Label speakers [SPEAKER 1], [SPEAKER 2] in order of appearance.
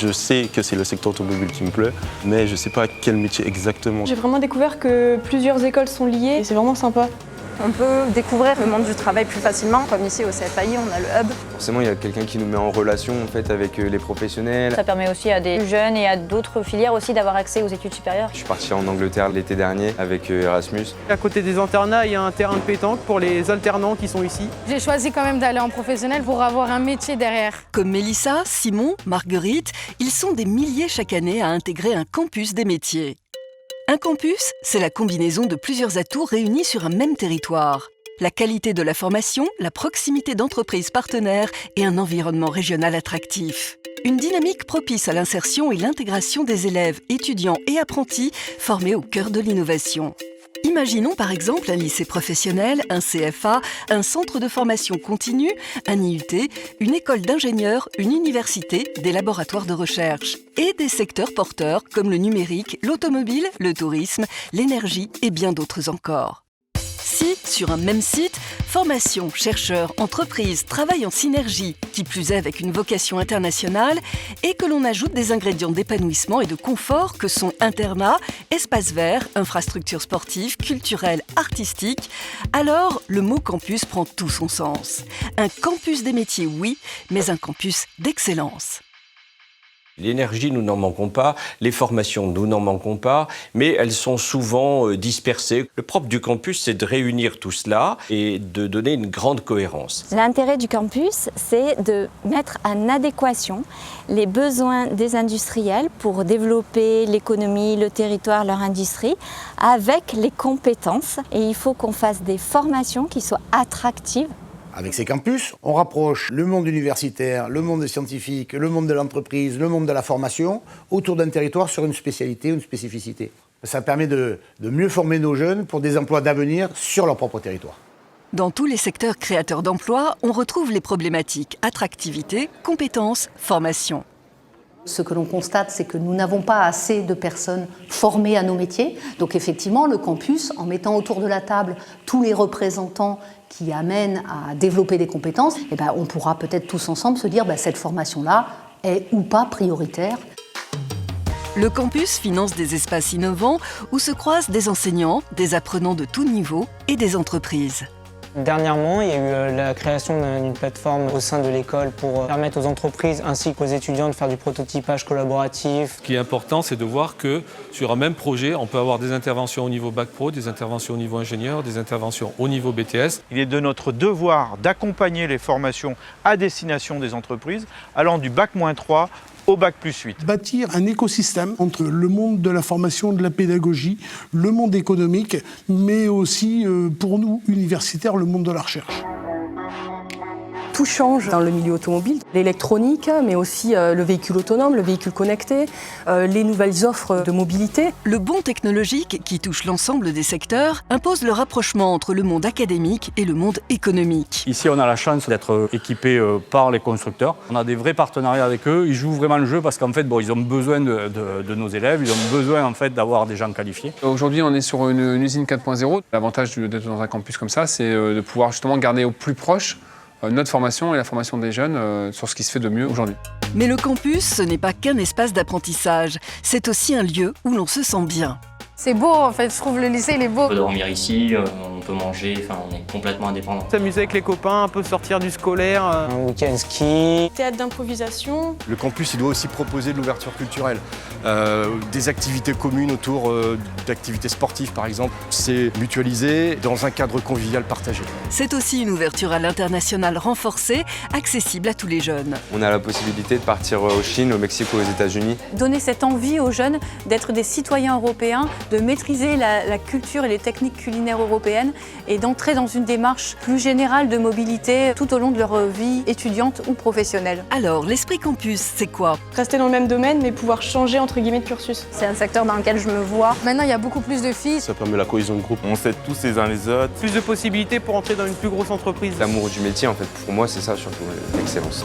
[SPEAKER 1] Je sais que c'est le secteur automobile qui me plaît, mais je ne sais pas quel métier exactement.
[SPEAKER 2] J'ai vraiment découvert que plusieurs écoles sont liées et c'est vraiment sympa.
[SPEAKER 3] On peut découvrir le monde du travail plus facilement, comme ici au CFAI, on a le hub.
[SPEAKER 4] Forcément, il y a quelqu'un qui nous met en relation en fait, avec les professionnels.
[SPEAKER 5] Ça permet aussi à des plus jeunes et à d'autres filières aussi d'avoir accès aux études supérieures.
[SPEAKER 4] Je suis parti en Angleterre l'été dernier avec Erasmus.
[SPEAKER 6] À côté des internats, il y a un terrain de pétanque pour les alternants qui sont ici.
[SPEAKER 7] J'ai choisi quand même d'aller en professionnel pour avoir un métier derrière.
[SPEAKER 8] Comme Mélissa, Simon, Marguerite, ils sont des milliers chaque année à intégrer un campus des métiers. Un campus, c'est la combinaison de plusieurs atouts réunis sur un même territoire. La qualité de la formation, la proximité d'entreprises partenaires et un environnement régional attractif. Une dynamique propice à l'insertion et l'intégration des élèves, étudiants et apprentis formés au cœur de l'innovation. Imaginons par exemple un lycée professionnel, un CFA, un centre de formation continue, un IUT, une école d'ingénieurs, une université, des laboratoires de recherche et des secteurs porteurs comme le numérique, l'automobile, le tourisme, l'énergie et bien d'autres encore. Si, sur un même site, formation, chercheurs, entreprises travaillent en synergie, qui plus est avec une vocation internationale, et que l'on ajoute des ingrédients d'épanouissement et de confort que sont internat, espaces verts, infrastructures sportives, culturelles, artistiques, alors le mot campus prend tout son sens. Un campus des métiers, oui, mais un campus d'excellence.
[SPEAKER 9] L'énergie, nous n'en manquons pas, les formations, nous n'en manquons pas, mais elles sont souvent dispersées. Le propre du campus, c'est de réunir tout cela et de donner une grande cohérence.
[SPEAKER 10] L'intérêt du campus, c'est de mettre en adéquation les besoins des industriels pour développer l'économie, le territoire, leur industrie, avec les compétences. Et il faut qu'on fasse des formations qui soient attractives.
[SPEAKER 11] Avec ces campus, on rapproche le monde universitaire, le monde scientifique, le monde de l'entreprise, le monde de la formation autour d'un territoire sur une spécialité ou une spécificité. Ça permet de mieux former nos jeunes pour des emplois d'avenir sur leur propre territoire.
[SPEAKER 8] Dans tous les secteurs créateurs d'emplois, on retrouve les problématiques attractivité, compétences, formation.
[SPEAKER 12] Ce que l'on constate, c'est que nous n'avons pas assez de personnes formées à nos métiers. Donc effectivement, le campus, en mettant autour de la table tous les représentants qui amènent à développer des compétences, on pourra peut-être tous ensemble se dire cette formation-là est ou pas prioritaire.
[SPEAKER 8] Le campus finance des espaces innovants où se croisent des enseignants, des apprenants de tous niveaux et des entreprises.
[SPEAKER 6] Dernièrement, il y a eu la création d'une plateforme au sein de l'école pour permettre aux entreprises ainsi qu'aux étudiants de faire du prototypage collaboratif.
[SPEAKER 13] Ce qui est important, c'est de voir que sur un même projet, on peut avoir des interventions au niveau bac pro, des interventions au niveau ingénieur, des interventions au niveau BTS.
[SPEAKER 14] Il est de notre devoir d'accompagner les formations à destination des entreprises, allant du bac-3 au bac+8.
[SPEAKER 15] Bâtir un écosystème entre le monde de la formation, de la pédagogie, le monde économique, mais aussi, pour nous, universitaires, le monde de la recherche.
[SPEAKER 16] Tout change dans le milieu automobile, l'électronique, mais aussi le véhicule autonome, le véhicule connecté, les nouvelles offres de mobilité.
[SPEAKER 8] Le bond technologique, qui touche l'ensemble des secteurs, impose le rapprochement entre le monde académique et le monde économique.
[SPEAKER 17] Ici, on a la chance d'être équipé par les constructeurs. On a des vrais partenariats avec eux, ils jouent vraiment le jeu parce qu'en fait, ils ont besoin de nos élèves, ils ont besoin en fait, d'avoir des gens qualifiés.
[SPEAKER 18] Aujourd'hui, on est sur une usine 4.0. L'avantage d'être dans un campus comme ça, c'est de pouvoir justement garder au plus proche notre formation et la formation des jeunes sur ce qui se fait de mieux aujourd'hui.
[SPEAKER 8] Mais le campus, ce n'est pas qu'un espace d'apprentissage, c'est aussi un lieu où l'on se sent bien.
[SPEAKER 7] C'est beau en fait, je trouve le lycée il est beau.
[SPEAKER 19] On peut dormir ici, on peut manger, on est complètement indépendant.
[SPEAKER 6] S'amuser avec les copains, un peu sortir du scolaire, un week-end ski.
[SPEAKER 2] Théâtre d'improvisation.
[SPEAKER 20] Le campus, il doit aussi proposer de l'ouverture culturelle, des activités communes autour d'activités sportives par exemple. C'est mutualisé dans un cadre convivial partagé.
[SPEAKER 8] C'est aussi une ouverture à l'international renforcée, accessible à tous les jeunes.
[SPEAKER 4] On a la possibilité de partir au Chine, au Mexique ou aux États-Unis.
[SPEAKER 3] Donner cette envie aux jeunes d'être des citoyens européens, de maîtriser la culture et les techniques culinaires européennes et d'entrer dans une démarche plus générale de mobilité tout au long de leur vie étudiante ou professionnelle.
[SPEAKER 8] Alors, l'esprit campus, c'est quoi?
[SPEAKER 2] Rester dans le même domaine, mais pouvoir changer entre guillemets de cursus.
[SPEAKER 3] C'est un secteur dans lequel je me vois.
[SPEAKER 7] Maintenant, il y a beaucoup plus de filles.
[SPEAKER 1] Ça permet la cohésion de groupe. On s'aide tous les uns les autres.
[SPEAKER 6] Plus de possibilités pour entrer dans une plus grosse entreprise.
[SPEAKER 4] L'amour du métier, en fait, pour moi, c'est ça surtout, l'excellence.